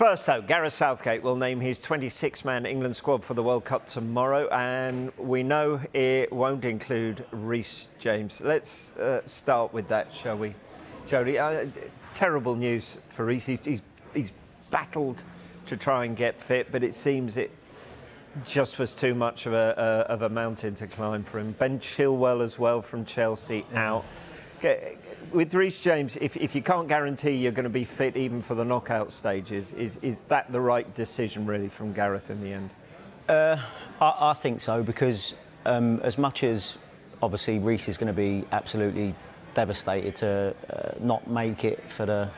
First, though, Gareth Southgate will name his 26-man England squad for the World Cup tomorrow, and we know it won't include Reece James. Let's start with that, shall we, Jody? Terrible news for Reece. He's battled to try and get fit, but it seems it just was too much of a mountain to climb for him. Ben Chilwell as well from Chelsea out. With Reece James, if you can't guarantee you're going to be fit even for the knockout stages, is that the right decision really from Gareth in the end? I think so, because as much as obviously Reece is going to be absolutely devastated to not make it for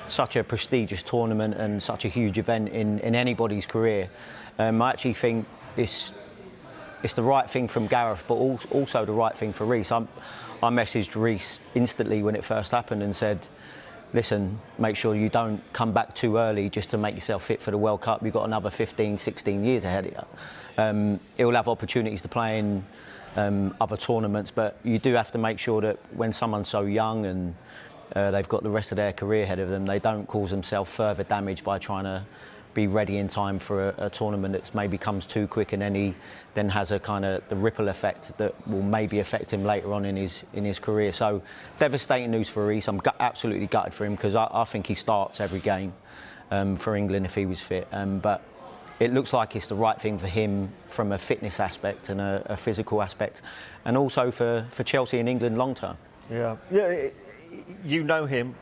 such a prestigious tournament and such a huge event in anybody's career, I actually think it's the right thing from Gareth, but also the right thing for Reece. I messaged Reece instantly when it first happened and said, listen, make sure you don't come back too early just to make yourself fit for the World Cup. You've got another 15, 16 years ahead of you. He'll have opportunities to play in other tournaments, but you do have to make sure that when someone's so young and they've got the rest of their career ahead of them, they don't cause themselves further damage by trying to be ready in time for a tournament that maybe comes too quick, and then has a kind of the ripple effect that will maybe affect him later on in his career. So devastating news for Reece. I'm absolutely gutted for him, because I think he starts every game for England if he was fit. But it looks like it's the right thing for him from a fitness aspect and a physical aspect, and also for Chelsea and England long term. Yeah, you know him.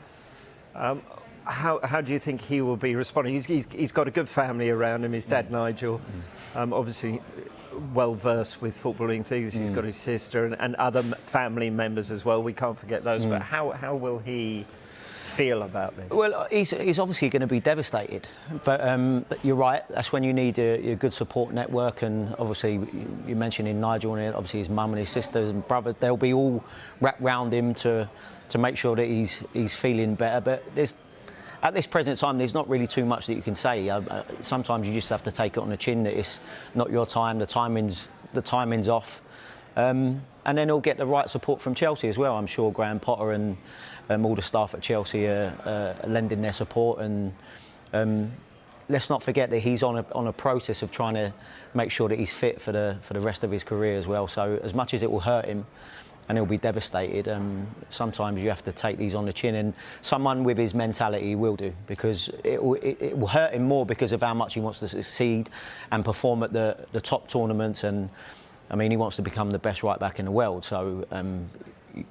How do you think he will be responding? He's got a good family around him. His dad, Nigel, obviously well versed with footballing things. He's got his sister and other family members as well. We can't forget those. But how will he feel about this? Well, he's obviously going to be devastated. But you're right. That's when you need a good support network. And obviously, you mentioned in Nigel, and obviously his mum and his sisters and brothers. They'll be all wrapped round him to make sure that he's feeling better. But at this present time, there's not really too much that you can say. Sometimes you just have to take it on the chin that it's not your time, the timing's off. And then he'll get the right support from Chelsea as well. I'm sure Graham Potter and all the staff at Chelsea are lending their support. And let's not forget that he's on a process of trying to make sure that he's fit for the rest of his career as well. So as much as it will hurt him, and he'll be devastated, sometimes you have to take these on the chin, and someone with his mentality will do, because it will hurt him more because of how much he wants to succeed and perform at the top tournaments. And I mean, he wants to become the best right back in the world, so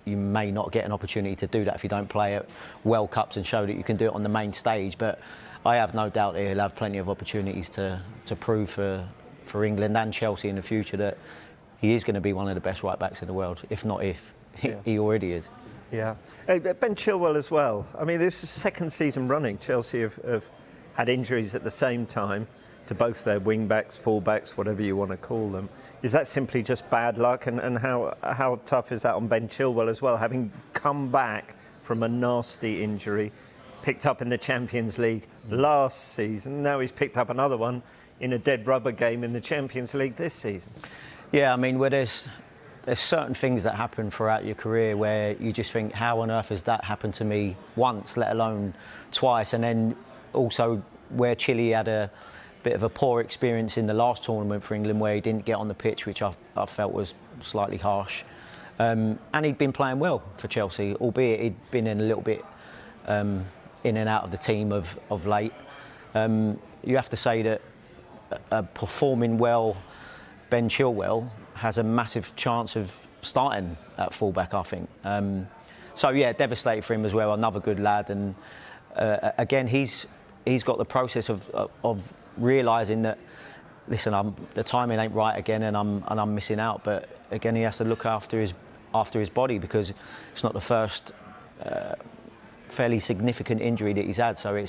you may not get an opportunity to do that if you don't play at World Cups and show that you can do it on the main stage. But I have no doubt that he'll have plenty of opportunities to prove for England and Chelsea in the future that he is going to be one of the best right-backs in the world, if not if. Yeah. He already is. Yeah. Hey, Ben Chilwell as well. I mean, this is the second season running. Chelsea have had injuries at the same time to both their wing-backs, full-backs, whatever you want to call them. Is that simply just bad luck? And how tough is that on Ben Chilwell as well, having come back from a nasty injury, picked up in the Champions League last season, now he's picked up another one in a dead rubber game in the Champions League this season? Yeah, I mean, where there's certain things that happen throughout your career where you just think, how on earth has that happened to me once, let alone twice? And then also where Chile had a bit of a poor experience in the last tournament for England, where he didn't get on the pitch, which I felt was slightly harsh. And he'd been playing well for Chelsea, albeit he'd been in a little bit in and out of the team of late. You have to say that performing well, Ben Chilwell has a massive chance of starting at fullback, I think. So yeah, devastated for him as well. Another good lad, and again, he's got the process of realising that, listen, the timing ain't right again, and I'm missing out. But again, he has to look after his body, because it's not the first fairly significant injury that he's had. So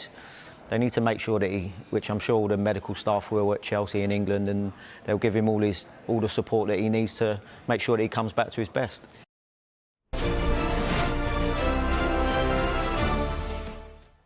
they need to make sure that which I'm sure all the medical staff will at Chelsea in England, and they'll give him all the support that he needs to make sure that he comes back to his best.